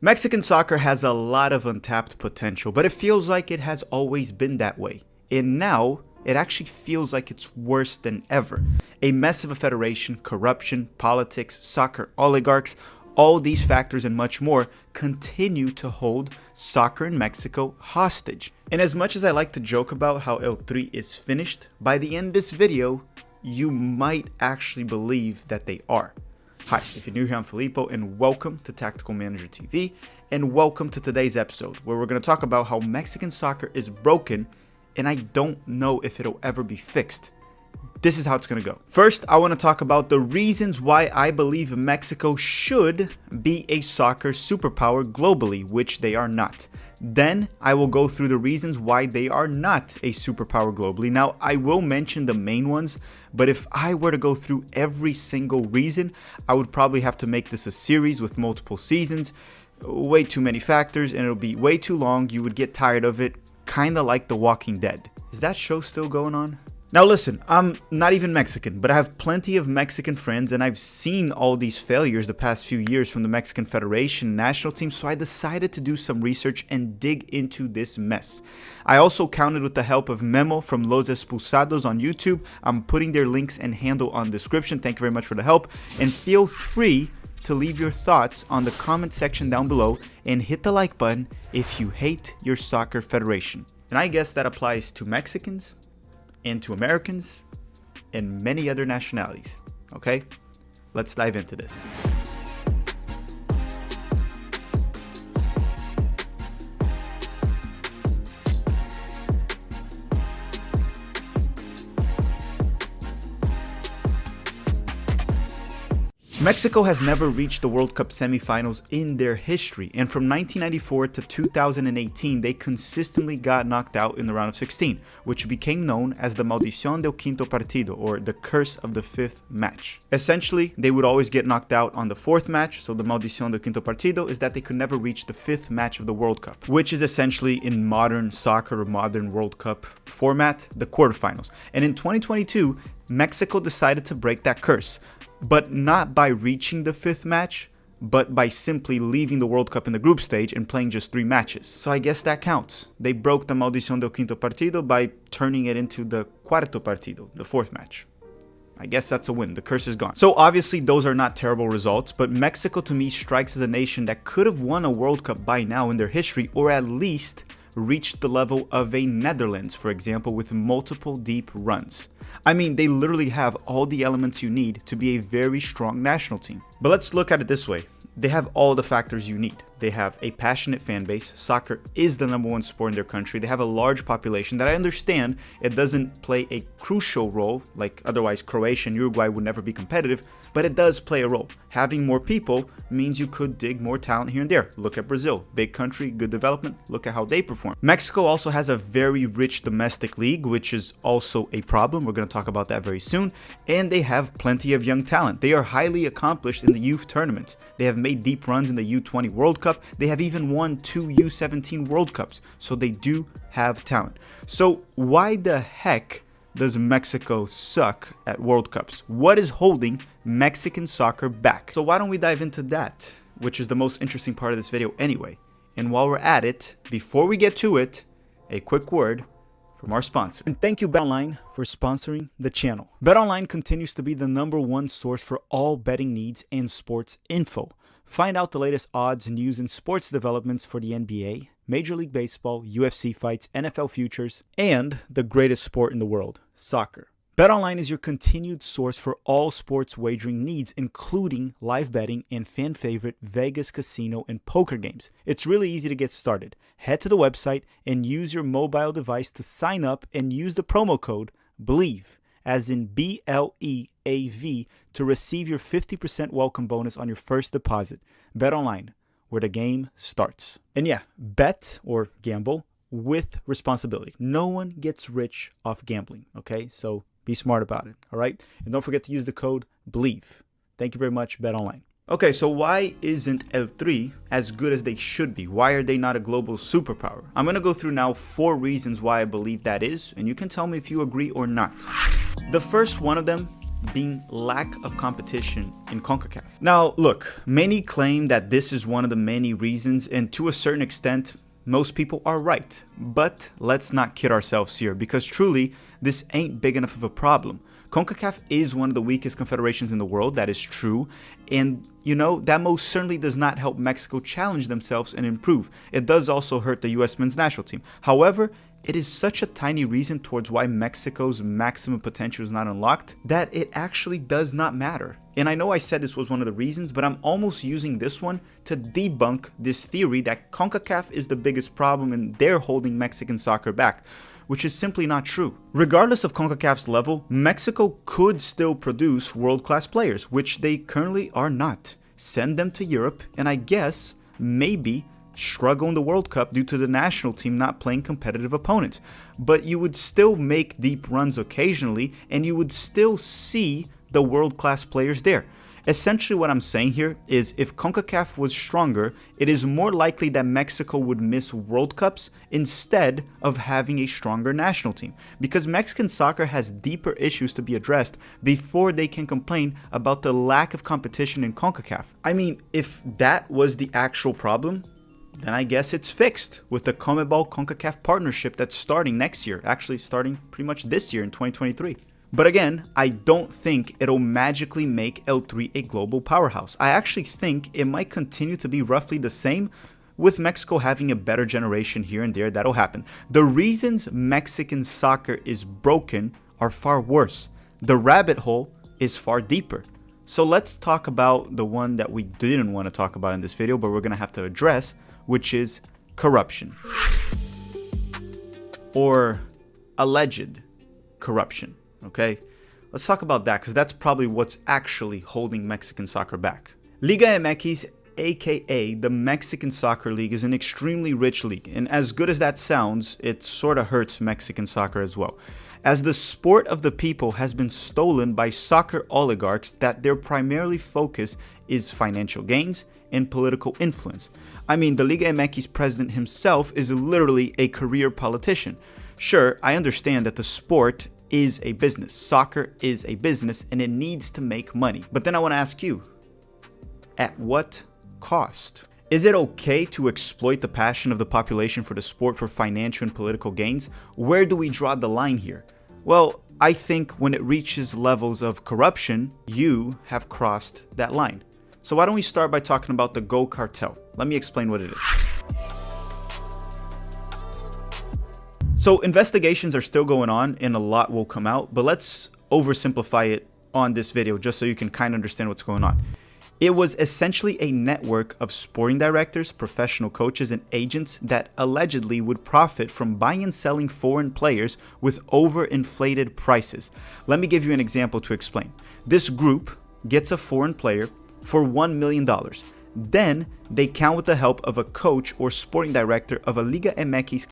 Mexican soccer has a lot of untapped potential, but it feels like it has always been that way. And now, it actually feels like it's worse than ever. A mess of a federation, corruption, politics, soccer oligarchs, all these factors and much more continue to hold soccer in Mexico hostage. And as much as I like to joke about how El Tri is finished, by the end of this video, you might actually believe that they are. Hi, if you're new here, I'm Filippo, and welcome to Tactical Manager TV, and welcome to today's episode, where we're going to talk about how Mexican soccer is broken, and I don't know if it'll ever be fixed. This is how it's going to go. First, I want to talk about the reasons why I believe Mexico should be a soccer superpower globally, which they are not. Then, I will go through the reasons why they are not a superpower globally. Now, I will mention the main ones, but if I were to go through every single reason, I would probably have to make this a series with multiple seasons. Way too many factors, and it'll be way too long. You would get tired of it, kind of like The Walking Dead. Is that show still going on? Now listen, I'm not even Mexican, but I have plenty of Mexican friends, and I've seen all these failures the past few years from the Mexican Federation national team, so I decided to do some research and dig into this mess. I also counted with the help of Memo from Los Expulsados on YouTube. I'm putting their links and handle on the description. Thank you very much for the help, and feel free to leave your thoughts on the comment section down below and hit the like button if you hate your soccer federation. And I guess that applies to Mexicans, and to Americans, and many other nationalities. Okay? Let's dive into this. Mexico has never reached the World Cup semifinals in their history, and from 1994 to 2018, they consistently got knocked out in the round of 16, which became known as the Maldición del Quinto Partido, or the curse of the fifth match. Essentially, they would always get knocked out on the fourth match, so the Maldición del Quinto Partido is that they could never reach the fifth match of the World Cup, which is essentially in modern soccer or modern World Cup format, the quarterfinals. And in 2022, Mexico decided to break that curse. But not by reaching the fifth match, but by simply leaving the World Cup in the group stage and playing just 3 matches. So I guess that counts. They broke the Maldición del Quinto Partido by turning it into the Cuarto Partido, the 4th match. I guess that's a win. The curse is gone. So obviously those are not terrible results, but Mexico to me strikes as a nation that could have won a World Cup by now in their history, or at least reached the level of a Netherlands, for example, with multiple deep runs. I mean, they literally have all the elements you need to be a very strong national team. But let's look at it this way. They have all the factors you need. They have a passionate fan base. Soccer is the #1 sport in their country. They have a large population that I understand it doesn't play a crucial role, like otherwise Croatia and Uruguay would never be competitive, but it does play a role. Having more people means you could dig more talent here and there. Look at Brazil, big country, good development, look at how they perform. Mexico also has a very rich domestic league, which is also a problem. We're going to talk about that very soon. And they have plenty of young talent. They are highly accomplished in the youth tournaments. They have made deep runs in the U20 World Cup. They have even won 2 U17 World Cups, so they do have talent. So why the heck does Mexico suck at World Cups? What is holding Mexican soccer back? So why don't we dive into that, which is the most interesting part of this video anyway. And while we're at it, before we get to it, a quick word from our sponsor. And thank you BetOnline for sponsoring the channel. BetOnline continues to be the #1 source for all betting needs and sports info. Find out the latest odds, news, and sports developments for the NBA, Major League Baseball, UFC fights, NFL futures, and the greatest sport in the world, soccer. BetOnline is your continued source for all sports wagering needs, including live betting and fan favorite Vegas casino and poker games. It's really easy to get started. Head to the website and use your mobile device to sign up and use the promo code BELIEVE, as in BLEAV, to receive your 50% welcome bonus on your first deposit. BetOnline, where the game starts. And yeah, bet or gamble with responsibility. No one gets rich off gambling, okay? So be smart about it, all right? And don't forget to use the code BELIEVE. Thank you very much, BetOnline. Okay, so why isn't El Tri as good as they should be? Why are they not a global superpower? I'm going to go through now 4 reasons why I believe that is, and you can tell me if you agree or not. The first one of them being lack of competition in CONCACAF. Now, look, many claim that this is one of the many reasons, and to a certain extent, most people are right. But let's not kid ourselves here, because truly, this ain't big enough of a problem. CONCACAF is one of the weakest confederations in the world, that is true, and that most certainly does not help Mexico challenge themselves and improve. It does also hurt the US men's national team. However, it is such a tiny reason towards why Mexico's maximum potential is not unlocked that it actually does not matter. And I know I said this was one of the reasons, but I'm almost using this one to debunk this theory that CONCACAF is the biggest problem and they're holding Mexican soccer back, which is simply not true. Regardless of CONCACAF's level, Mexico could still produce world-class players, which they currently are not. Send them to Europe, and I guess, maybe, struggle in the World Cup due to the national team not playing competitive opponents. But you would still make deep runs occasionally, and you would still see the world-class players there. Essentially what I'm saying here is if CONCACAF was stronger, it is more likely that Mexico would miss World Cups instead of having a stronger national team, because Mexican soccer has deeper issues to be addressed before they can complain about the lack of competition in CONCACAF. I mean, if that was the actual problem, then I guess it's fixed with the CONMEBOL-CONCACAF partnership that's starting next year, actually starting pretty much this year in 2023. But again, I don't think it'll magically make L3 a global powerhouse. I actually think it might continue to be roughly the same, with Mexico having a better generation here and there. That'll happen. The reasons Mexican soccer is broken are far worse. The rabbit hole is far deeper. So let's talk about the one that we didn't want to talk about in this video, but we're going to have to address, which is corruption. Or alleged corruption. Okay, let's talk about that, because that's probably what's actually holding Mexican soccer back. Liga MX, aka the Mexican Soccer League, is an extremely rich league, and as good as that sounds, it sort of hurts Mexican soccer as well, as the sport of the people has been stolen by soccer oligarchs that their primarily focus is financial gains and political influence. I mean, the Liga MX president himself is literally a career politician. Sure, I understand that the sport is a business. Soccer is a business and it needs to make money. But then I want to ask you, at what cost? Is it okay to exploit the passion of the population for the sport for financial and political gains? Where do we draw the line here? Well, I think when it reaches levels of corruption, you have crossed that line. So why don't we start by talking about the Go Cartel? Let me explain what it is. So investigations are still going on and a lot will come out, but let's oversimplify it on this video just so you can kind of understand what's going on. It was essentially a network of sporting directors, professional coaches, and agents that allegedly would profit from buying and selling foreign players with overinflated prices. Let me give you an example to explain. This group gets a foreign player for $1 million. Then they count with the help of a coach or sporting director of a Liga MX